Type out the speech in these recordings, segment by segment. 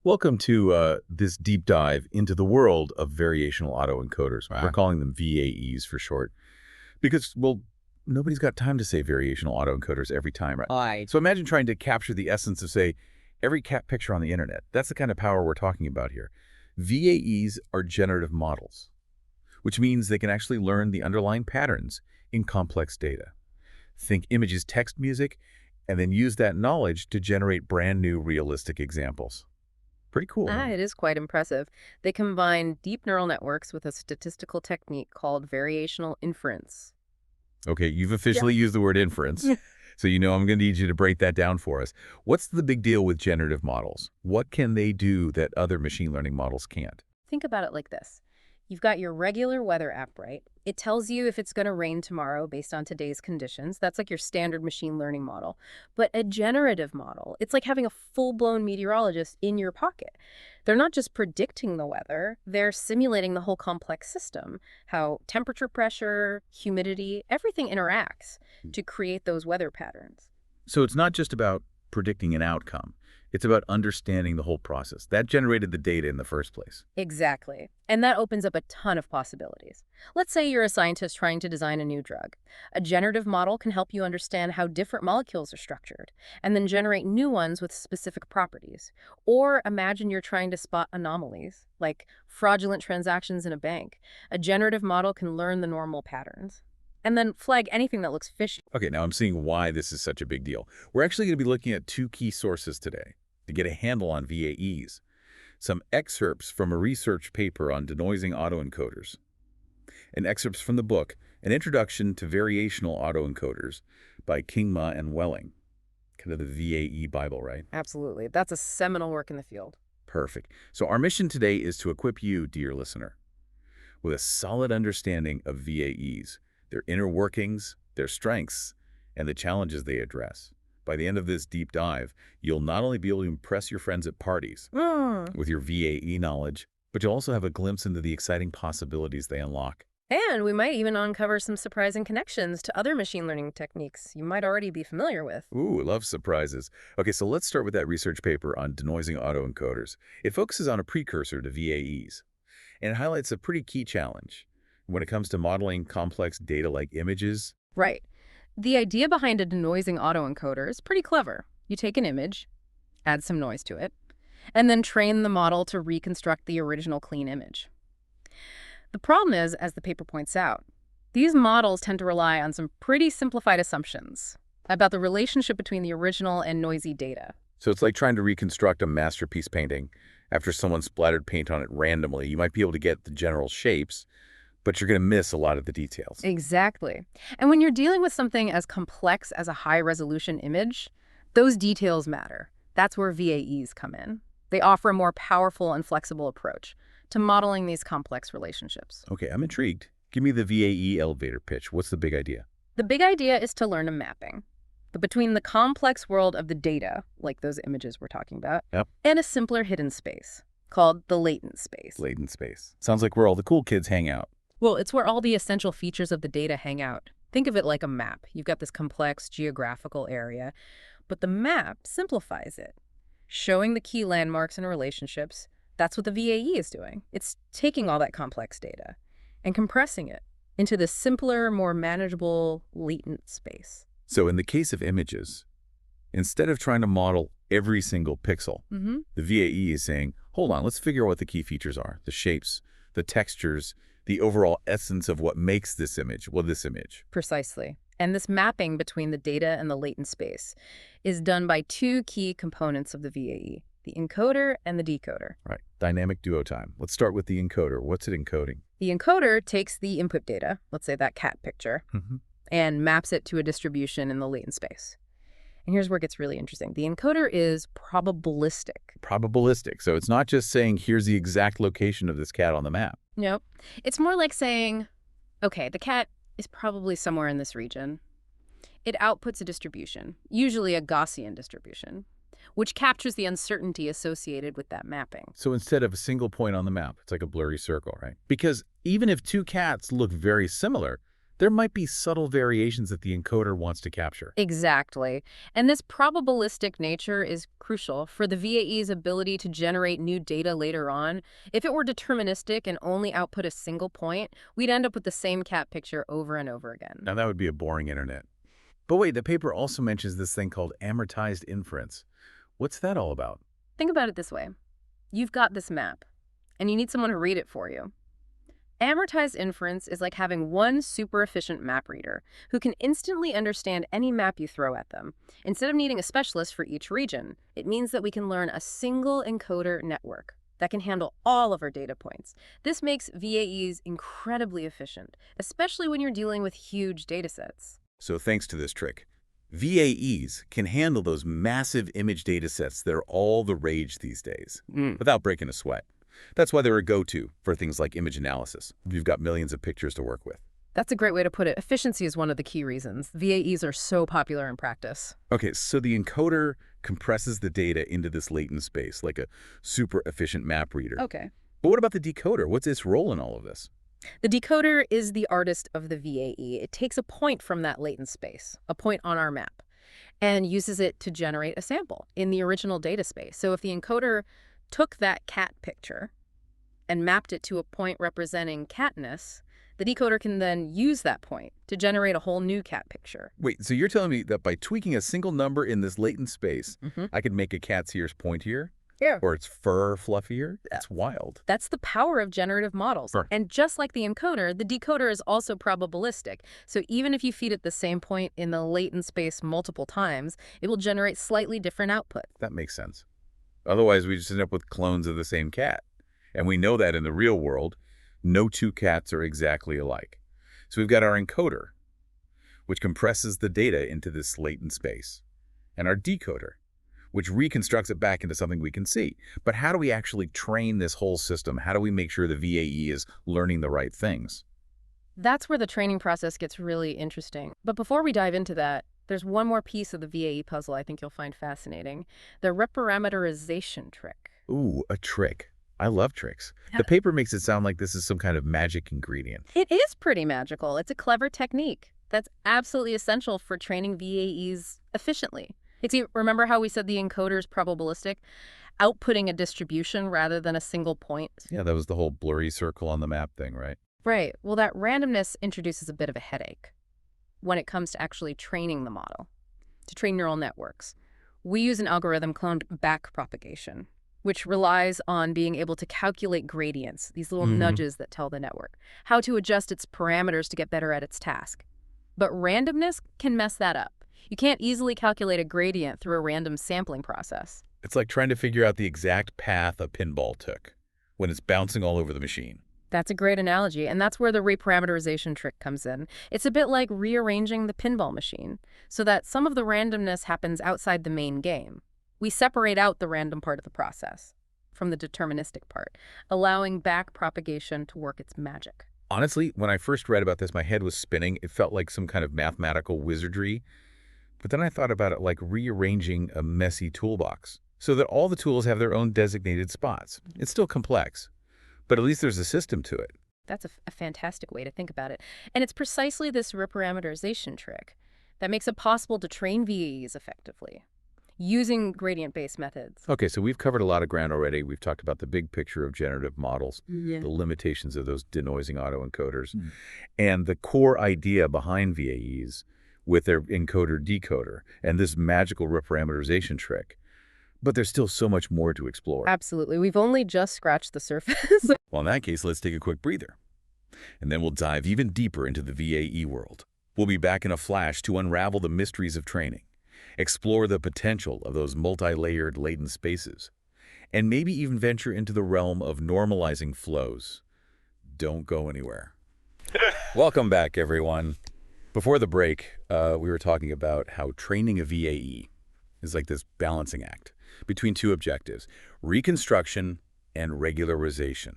Welcome to this deep dive into the world of variational autoencoders. Wow. We're calling them VAEs for short because, well, nobody's got time to say variational autoencoders every time, right? Hi. So imagine trying to capture the essence of, say, every cat picture on the internet. That's the kind of power we're talking about here. VAEs are generative models, which means they can actually learn the underlying patterns in complex data. Think images, text, music, and then use that knowledge to generate brand new realistic examples. Pretty cool. It is quite impressive. They combine deep neural networks with a statistical technique called variational inference. Okay, you've officially used the word inference, so you know I'm going to need you to break that down for us. What's the big deal with generative models? What can they do that other machine learning models can't? Think about it like this. You've got your regular weather app, right? It tells you if it's going to rain tomorrow based on today's conditions. That's like your standard machine learning model. But a generative model, it's like having a full-blown meteorologist in your pocket. They're not just predicting the weather, they're simulating the whole complex system, how temperature, pressure, humidity, everything interacts to create those weather patterns. So it's not just about predicting an outcome. It's about understanding the whole process. That generated the data in the first place. Exactly. And that opens up a ton of possibilities. Let's say you're a scientist trying to design a new drug. A generative model can help you understand how different molecules are structured, and then generate new ones with specific properties. Or imagine you're trying to spot anomalies, like fraudulent transactions in a bank. A generative model can learn the normal patterns and then flag anything that looks fishy. Okay, now I'm seeing why this is such a big deal. We're actually going to be looking at two key sources today to get a handle on VAEs. Some excerpts from a research paper on denoising autoencoders, and excerpts from the book, An Introduction to Variational Autoencoders by Kingma and Welling. Kind of the VAE Bible, right? Absolutely. That's a seminal work in the field. Perfect. So our mission today is to equip you, dear listener, with a solid understanding of VAEs, their inner workings, their strengths, and the challenges they address. By the end of this deep dive, you'll not only be able to impress your friends at parties with your VAE knowledge, but you'll also have a glimpse into the exciting possibilities they unlock. And we might even uncover some surprising connections to other machine learning techniques you might already be familiar with. Ooh, love surprises. Okay, so let's start with that research paper on denoising autoencoders. It focuses on a precursor to VAEs, and it highlights a pretty key challenge when it comes to modeling complex data like images. Right. The idea behind a denoising autoencoder is pretty clever. You take an image, add some noise to it, and then train the model to reconstruct the original clean image. The problem is, as the paper points out, these models tend to rely on some pretty simplified assumptions about the relationship between the original and noisy data. So it's like trying to reconstruct a masterpiece painting after someone splattered paint on it randomly. You might be able to get the general shapes, but you're going to miss a lot of the details. Exactly. And when you're dealing with something as complex as a high-resolution image, those details matter. That's where VAEs come in. They offer a more powerful and flexible approach to modeling these complex relationships. Okay, I'm intrigued. Give me the VAE elevator pitch. What's the big idea? The big idea is to learn a mapping between the complex world of the data, like those images we're talking about, and a simpler hidden space called the latent space. Latent space. Sounds like where all the cool kids hang out. Well, it's where all the essential features of the data hang out. Think of it like a map. You've got this complex geographical area, but the map simplifies it, showing the key landmarks and relationships. That's what the VAE is doing. It's taking all that complex data and compressing it into this simpler, more manageable, latent space. So in the case of images, instead of trying to model every single pixel, the VAE is saying, hold on, let's figure out what the key features are, the shapes, the textures, the overall essence of what makes this image, this image. Precisely. And this mapping between the data and the latent space is done by two key components of the VAE, the encoder and the decoder. Right. Dynamic duo time. Let's start with the encoder. What's it encoding? The encoder takes the input data, let's say that cat picture, and maps it to a distribution in the latent space. And here's where it gets really interesting. The encoder is probabilistic. Probabilistic. So it's not just saying, here's the exact location of this cat on the map. Nope. It's more like saying, okay, the cat is probably somewhere in this region. It outputs a distribution, usually a Gaussian distribution, which captures the uncertainty associated with that mapping. So instead of a single point on the map, it's like a blurry circle, right? Because even if two cats look very similar, there might be subtle variations that the encoder wants to capture. Exactly. And this probabilistic nature is crucial for the VAE's ability to generate new data later on. If it were deterministic and only output a single point, we'd end up with the same cat picture over and over again. Now, that would be a boring internet. But wait, the paper also mentions this thing called amortized inference. What's that all about? Think about it this way. You've got this map, and you need someone to read it for you. Amortized inference is like having one super efficient map reader who can instantly understand any map you throw at them. Instead of needing a specialist for each region, it means that we can learn a single encoder network that can handle all of our data points. This makes VAEs incredibly efficient, especially when you're dealing with huge datasets. So thanks to this trick, VAEs can handle those massive image datasets that are all the rage these days without breaking a sweat. That's why they're a go-to for things like image analysis. You've got millions of pictures to work with. That's a great way to put it. Efficiency is one of the key reasons. VAEs are so popular in practice. Okay, so the encoder compresses the data into this latent space, like a super efficient map reader. Okay. But what about the decoder? What's its role in all of this? The decoder is the artist of the VAE. It takes a point from that latent space, a point on our map, and uses it to generate a sample in the original data space. So if the encoder took that cat picture and mapped it to a point representing catness, the decoder can then use that point to generate a whole new cat picture. Wait, so you're telling me that by tweaking a single number in this latent space, I could make a cat's ears pointier? Yeah. Or its fur fluffier? That's wild. That's the power of generative models. Sure. And just like the encoder, the decoder is also probabilistic. So even if you feed it the same point in the latent space multiple times, it will generate slightly different output. That makes sense. Otherwise, we just end up with clones of the same cat. And we know that in the real world, no two cats are exactly alike. So we've got our encoder, which compresses the data into this latent space, and our decoder, which reconstructs it back into something we can see. But how do we actually train this whole system? How do we make sure the VAE is learning the right things? That's where the training process gets really interesting. But before we dive into that, there's one more piece of the VAE puzzle I think you'll find fascinating, the reparameterization trick. Ooh, a trick. I love tricks. The paper makes it sound like this is some kind of magic ingredient. It is pretty magical. It's a clever technique that's absolutely essential for training VAEs efficiently. Remember how we said the encoder is probabilistic, outputting a distribution rather than a single point? Yeah, that was the whole blurry circle on the map thing, right? Right. Well, that randomness introduces a bit of a headache when it comes to actually training the model. To train neural networks, we use an algorithm called backpropagation, which relies on being able to calculate gradients, these little nudges that tell the network how to adjust its parameters to get better at its task. But randomness can mess that up. You can't easily calculate a gradient through a random sampling process. It's like trying to figure out the exact path a pinball took when it's bouncing all over the machine. That's a great analogy, and that's where the reparameterization trick comes in. It's a bit like rearranging the pinball machine so that some of the randomness happens outside the main game. We separate out the random part of the process from the deterministic part, allowing backpropagation to work its magic. Honestly, when I first read about this, my head was spinning. It felt like some kind of mathematical wizardry. But then I thought about it like rearranging a messy toolbox so that all the tools have their own designated spots. It's still complex, but at least there's a system to it. That's a fantastic way to think about it. And it's precisely this reparameterization trick that makes it possible to train VAEs effectively using gradient-based methods. Okay, so we've covered a lot of ground already. We've talked about the big picture of generative models, the limitations of those denoising autoencoders, and the core idea behind VAEs with their encoder-decoder and this magical reparameterization trick. But there's still so much more to explore. Absolutely. We've only just scratched the surface. Well, in that case, let's take a quick breather. And then we'll dive even deeper into the VAE world. We'll be back in a flash to unravel the mysteries of training, explore the potential of those multi-layered latent spaces, and maybe even venture into the realm of normalizing flows. Don't go anywhere. Welcome back, everyone. Before the break, we were talking about how training a VAE is like this balancing act between two objectives, reconstruction and regularization.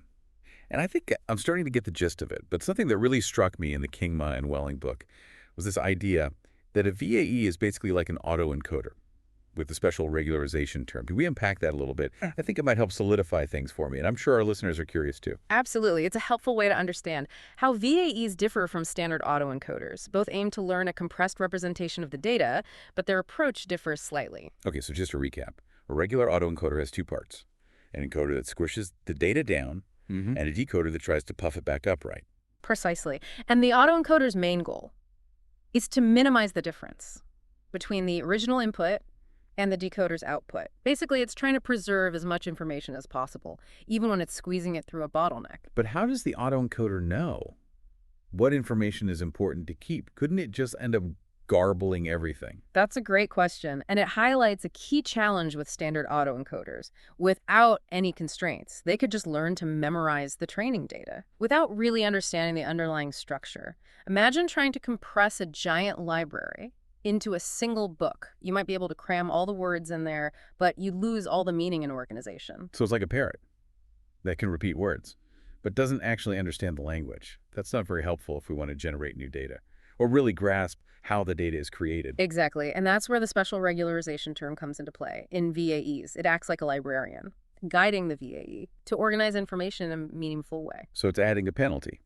And I think I'm starting to get the gist of it, but something that really struck me in the Kingma and Welling book was this idea that a VAE is basically like an autoencoder. with the special regularization term. Can we unpack that a little bit? I think it might help solidify things for me, and I'm sure our listeners are curious too. Absolutely. It's a helpful way to understand how VAEs differ from standard autoencoders. Both aim to learn a compressed representation of the data, but their approach differs slightly. Okay, so just to recap, a regular autoencoder has two parts: an encoder that squishes the data down and a decoder that tries to puff it back up right. Precisely. And the autoencoder's main goal is to minimize the difference between the original input and the decoder's output. Basically, it's trying to preserve as much information as possible, even when it's squeezing it through a bottleneck. But how does the autoencoder know what information is important to keep? Couldn't it just end up garbling everything? That's a great question, and it highlights a key challenge with standard autoencoders. Without any constraints, they could just learn to memorize the training data without really understanding the underlying structure. Imagine trying to compress a giant library into a single book. You might be able to cram all the words in there, but you lose all the meaning and organization. So it's like a parrot that can repeat words, but doesn't actually understand the language. That's not very helpful if we want to generate new data or really grasp how the data is created. Exactly, and that's where the special regularization term comes into play. In VAEs, it acts like a librarian, guiding the VAE to organize information in a meaningful way. So it's adding a penalty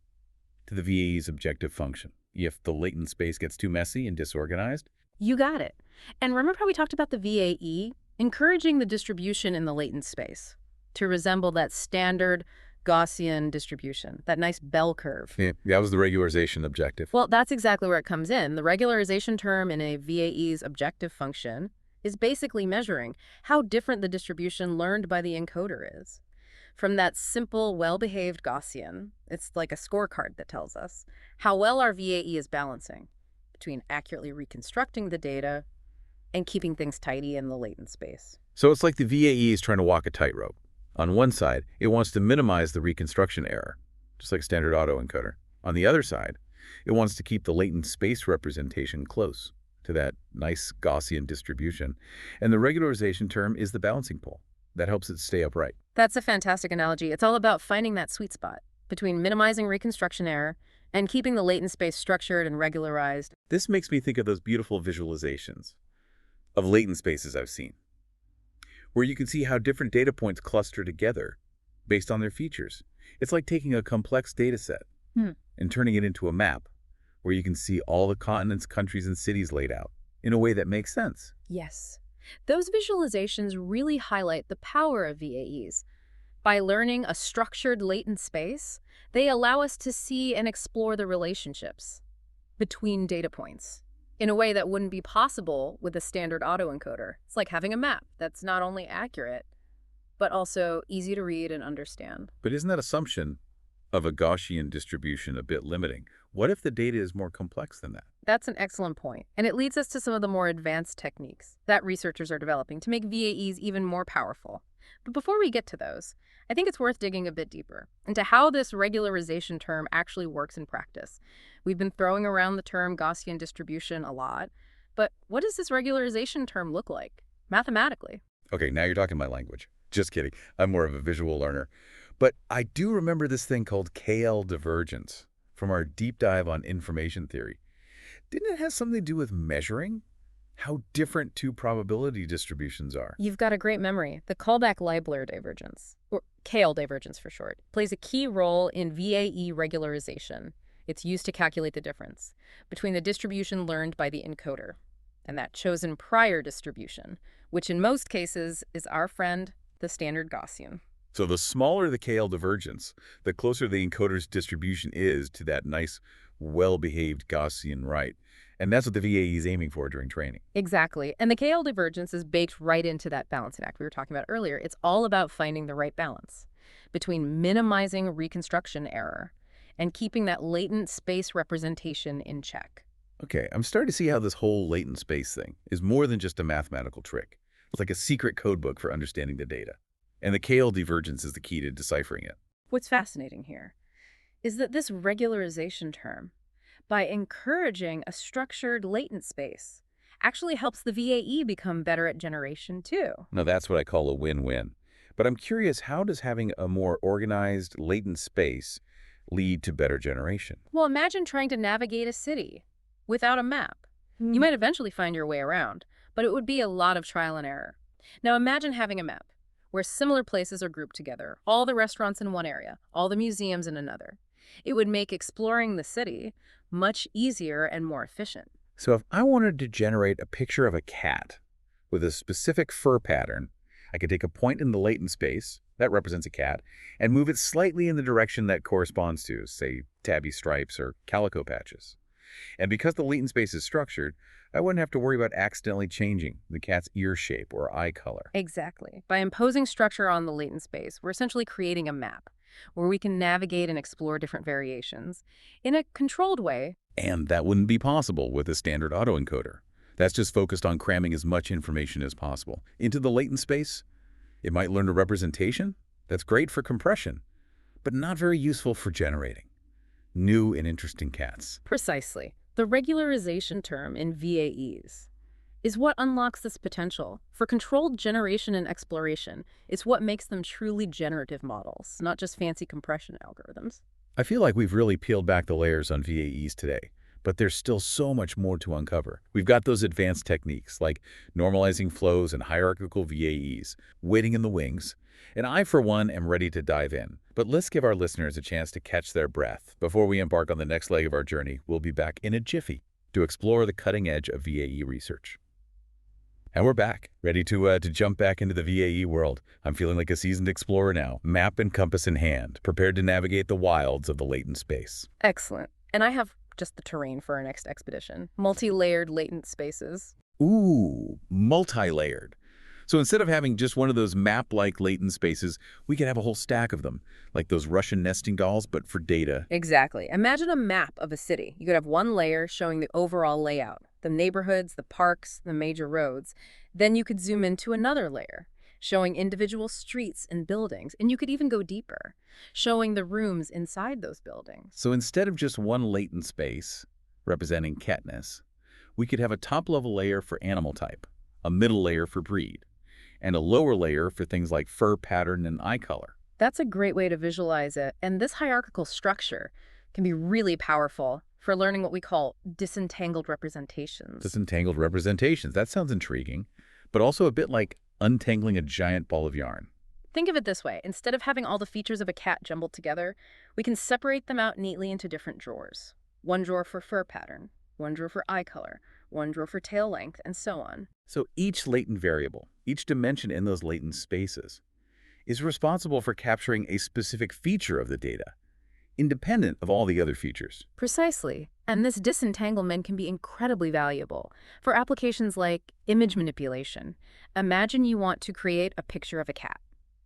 to the VAE's objective function. If the latent space gets too messy and disorganized. You got it. And remember how we talked about the VAE? Encouraging the distribution in the latent space to resemble that standard Gaussian distribution, that nice bell curve. Yeah, that was the regularization objective. Well, that's exactly where it comes in. The regularization term in a VAE's objective function is basically measuring how different the distribution learned by the encoder is. From that simple, well-behaved Gaussian, it's like a scorecard that tells us how well our VAE is balancing between accurately reconstructing the data and keeping things tidy in the latent space. So it's like the VAE is trying to walk a tightrope. On one side, it wants to minimize the reconstruction error, just like a standard autoencoder. On the other side, it wants to keep the latent space representation close to that nice Gaussian distribution. And the regularization term is the balancing pole that helps it stay upright. That's a fantastic analogy. It's all about finding that sweet spot between minimizing reconstruction error and keeping the latent space structured and regularized. This makes me think of those beautiful visualizations of latent spaces I've seen, where you can see how different data points cluster together based on their features. It's like taking a complex data set and turning it into a map where you can see all the continents, countries, and cities laid out in a way that makes sense. Yes. Those visualizations really highlight the power of VAEs. By learning a structured latent space, they allow us to see and explore the relationships between data points in a way that wouldn't be possible with a standard autoencoder. It's like having a map that's not only accurate, but also easy to read and understand. But isn't that assumption of a Gaussian distribution a bit limiting? What if the data is more complex than that? That's an excellent point, and it leads us to some of the more advanced techniques that researchers are developing to make VAEs even more powerful. But before we get to those, I think it's worth digging a bit deeper into how this regularization term actually works in practice. We've been throwing around the term Gaussian distribution a lot, but what does this regularization term look like mathematically? Okay, now you're talking my language. Just kidding. I'm more of a visual learner. But I do remember this thing called KL divergence from our deep dive on information theory. Didn't it have something to do with measuring how different two probability distributions are? You've got a great memory. The callback-Leibler divergence, or KL divergence for short, plays a key role in VAE regularization. It's used to calculate the difference between the distribution learned by the encoder and that chosen prior distribution, which in most cases is our friend, the standard Gaussian. So the smaller the KL divergence, the closer the encoder's distribution is to that nice, well-behaved Gaussian right. And that's what the VAE is aiming for during training. Exactly. And the KL divergence is baked right into that balancing act we were talking about earlier. It's all about finding the right balance between minimizing reconstruction error and keeping that latent space representation in check. Okay, I'm starting to see how this whole latent space thing is more than just a mathematical trick. It's like a secret codebook for understanding the data. And the KL divergence is the key to deciphering it. What's fascinating here is that this regularization term, by encouraging a structured latent space, actually helps the VAE become better at generation too. Now that's what I call a win-win. But I'm curious, how does having a more organized latent space lead to better generation? Well, imagine trying to navigate a city without a map. You might eventually find your way around, but it would be a lot of trial and error. Now imagine having a map where similar places are grouped together, all the restaurants in one area, all the museums in another. It would make exploring the city much easier and more efficient. So if I wanted to generate a picture of a cat with a specific fur pattern, I could take a point in the latent space, that represents a cat, and move it slightly in the direction that corresponds to, say, tabby stripes or calico patches. And because the latent space is structured, I wouldn't have to worry about accidentally changing the cat's ear shape or eye color. Exactly. By imposing structure on the latent space, we're essentially creating a map where we can navigate and explore different variations in a controlled way. And that wouldn't be possible with a standard autoencoder. That's just focused on cramming as much information as possible into the latent space. It might learn a representation. That's great for compression, but not very useful for generating new and interesting cats. Precisely. The regularization term in VAEs is what unlocks this potential. For controlled generation and exploration, it's what makes them truly generative models, not just fancy compression algorithms. I feel like we've really peeled back the layers on VAEs today, but there's still so much more to uncover. We've got those advanced techniques like normalizing flows and hierarchical VAEs, waiting in the wings, and I, for one, am ready to dive in. But let's give our listeners a chance to catch their breath. Before we embark on the next leg of our journey, we'll be back in a jiffy to explore the cutting edge of VAE research. And we're back, ready to jump back into the VAE world. I'm feeling like a seasoned explorer now, map and compass in hand, prepared to navigate the wilds of the latent space. Excellent. And I have just the terrain for our next expedition. Multi-layered latent spaces. Ooh, multi-layered. So instead of having just one of those map-like latent spaces, we could have a whole stack of them, like those Russian nesting dolls, but for data. Exactly. Imagine a map of a city. You could have one layer showing the overall layout, the neighborhoods, the parks, the major roads. Then you could zoom into another layer, showing individual streets and buildings. And you could even go deeper, showing the rooms inside those buildings. So instead of just one latent space representing catness, we could have a top-level layer for animal type, a middle layer for breed, and a lower layer for things like fur pattern and eye color. That's a great way to visualize it. And this hierarchical structure can be really powerful for learning what we call disentangled representations. Disentangled representations. That sounds intriguing, but also a bit like untangling a giant ball of yarn. Think of it this way. Instead of having all the features of a cat jumbled together, we can separate them out neatly into different drawers. One drawer for fur pattern, one drawer for eye color, one drawer for tail length, and so on. So each latent variable, each dimension in those latent spaces, is responsible for capturing a specific feature of the data, independent of all the other features. Precisely. And this disentanglement can be incredibly valuable for applications like image manipulation. Imagine you want to create a picture of a cat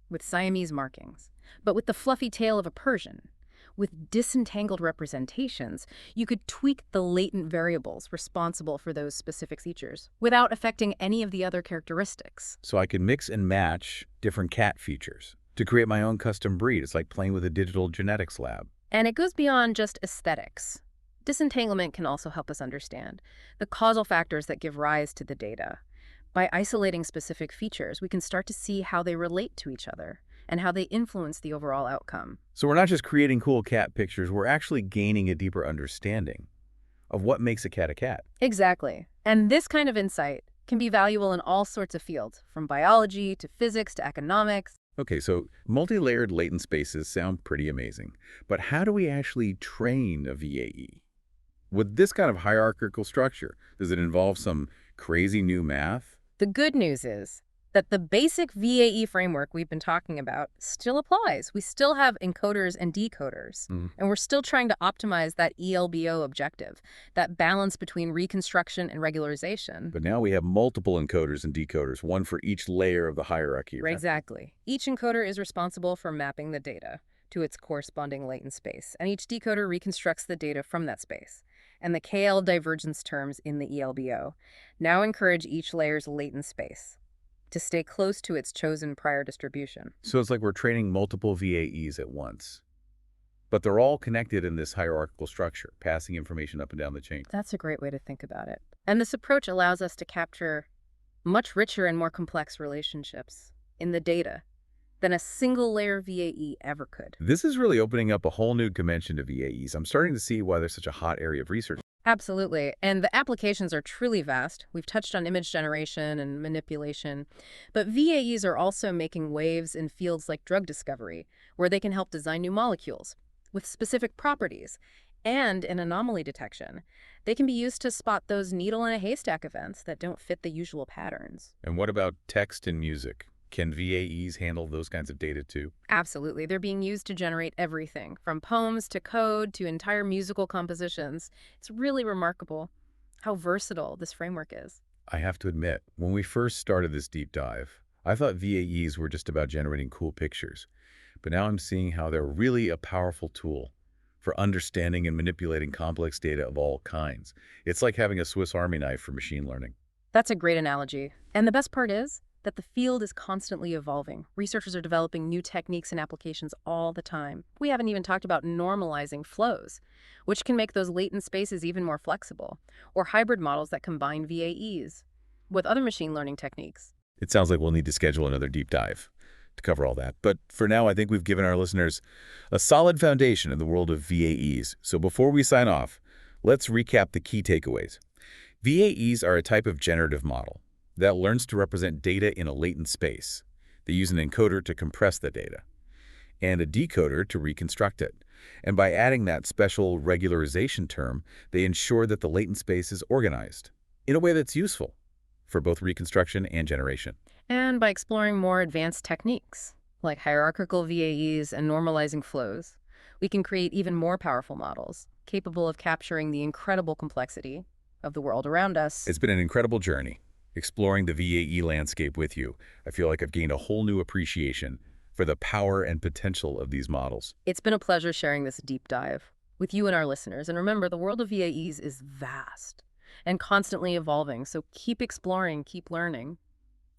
with Siamese markings, but with the fluffy tail of a Persian. With disentangled representations, you could tweak the latent variables responsible for those specific features without affecting any of the other characteristics. So I can mix and match different cat features to create my own custom breed. It's like playing with a digital genetics lab. And it goes beyond just aesthetics. Disentanglement can also help us understand the causal factors that give rise to the data. By isolating specific features, we can start to see how they relate to each other and how they influence the overall outcome. So we're not just creating cool cat pictures, we're actually gaining a deeper understanding of what makes a cat a cat. Exactly. And this kind of insight can be valuable in all sorts of fields, from biology to physics to economics. Okay, so multi-layered latent spaces sound pretty amazing, but how do we actually train a VAE? With this kind of hierarchical structure, does it involve some crazy new math? The good news is that the basic VAE framework we've been talking about still applies. We still have encoders and decoders, and we're still trying to optimize that ELBO objective, that balance between reconstruction and regularization. But now we have multiple encoders and decoders, one for each layer of the hierarchy. Right? Exactly. Each encoder is responsible for mapping the data to its corresponding latent space, and each decoder reconstructs the data from that space. And the KL divergence terms in the ELBO now encourage each layer's latent space to stay close to its chosen prior distribution. So it's like we're training multiple VAEs at once. But they're all connected in this hierarchical structure, passing information up and down the chain. That's a great way to think about it. And this approach allows us to capture much richer and more complex relationships in the data than a single layer VAE ever could. This is really opening up a whole new dimension to VAEs. I'm starting to see why they're such a hot area of research. Absolutely. And the applications are truly vast. We've touched on image generation and manipulation. But VAEs are also making waves in fields like drug discovery, where they can help design new molecules with specific properties. And in anomaly detection, they can be used to spot those needle in a haystack events that don't fit the usual patterns. And what about text and music? Can VAEs handle those kinds of data too? Absolutely. They're being used to generate everything, from poems to code to entire musical compositions. It's really remarkable how versatile this framework is. I have to admit, when we first started this deep dive, I thought VAEs were just about generating cool pictures. But now I'm seeing how they're really a powerful tool for understanding and manipulating complex data of all kinds. It's like having a Swiss Army knife for machine learning. That's a great analogy. And the best part is that the field is constantly evolving. Researchers are developing new techniques and applications all the time. We haven't even talked about normalizing flows, which can make those latent spaces even more flexible, or hybrid models that combine VAEs with other machine learning techniques. It sounds like we'll need to schedule another deep dive to cover all that. But for now, I think we've given our listeners a solid foundation in the world of VAEs. So before we sign off, let's recap the key takeaways. VAEs are a type of generative model that learns to represent data in a latent space. They use an encoder to compress the data and a decoder to reconstruct it. And by adding that special regularization term, they ensure that the latent space is organized in a way that's useful for both reconstruction and generation. And by exploring more advanced techniques, like hierarchical VAEs and normalizing flows, we can create even more powerful models, capable of capturing the incredible complexity of the world around us. It's been an incredible journey exploring the VAE landscape with you. I feel like I've gained a whole new appreciation for the power and potential of these models. It's been a pleasure sharing this deep dive with you and our listeners. And remember, the world of VAEs is vast and constantly evolving, so keep exploring, keep learning.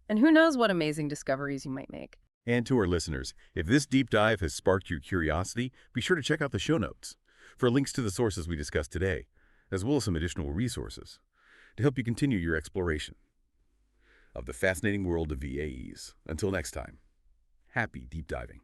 And who knows what amazing discoveries you might make. And to our listeners, if this deep dive has sparked your curiosity, be sure to check out the show notes for links to the sources we discussed today, as well as some additional resources to help you continue your exploration of the fascinating world of VAEs. Until next time, happy deep diving.